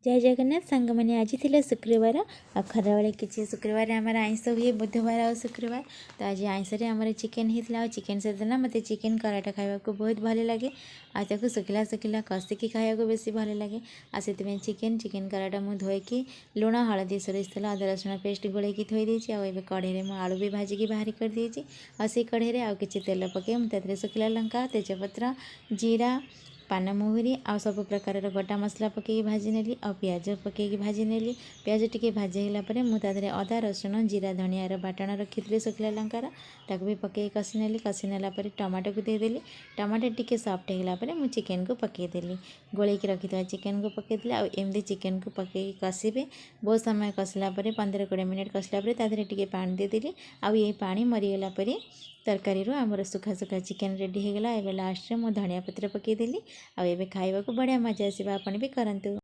जय जगन्नाथ सांग मैंने आज थी शुक्रवार आ खरा बेले किसी शुक्रवार आम आइंस हुए बुधवार आ शुक्रवार तो आज आइंस आमर चिकेन होता चिकेन सहित ना मत चिकेन कराटा खावा बहुत भल लगे आपको सुखिला सुखिला कषिकी खाया बेस भल लगे से चिकेन चिकेन कराटा मुझे धोईकी लुण हलदी सोरिष तेल अदा रसुण पेस्ट गोलैकी थोड़ी आए कढ़ई में आलू भी भाजिकी बाहर कर देती से कढ़ई में आउ कि तेल पकई मुझे सुखिला लंका तेजपत्र जीरा पानमहुरी आ सब प्रकार गोटा मसला पकईकी भाजी नेली आ पियाज पकईकी भाजी नेली पियाज टिके भाजी होगापर मुझे अदा रसुण जीरा धनियार बाटण रखी सुखिला लंकार ताकू भी पकई कषि नेली कषि नेला टमाटो को देदेली टमाटो टिके सॉफ्ट होगापर मुझे चिकेन को पकईदेली गोलैकी रखी चिकेन को पकईदेली आमती चिकेन को पकई कषिबे बहुत समय कषिला 15-20 मिनट कषिला तादेह टिके पानी देदेली आ ये पानी मरीगला तरकारी आमर सुखा सुखा चिकेन रेडी होगला। एबे लास्ट में मु धनिया पत्र पकईदेली आ खाइबा को बढ़िया मजा आसवा। आपण भी करंतु।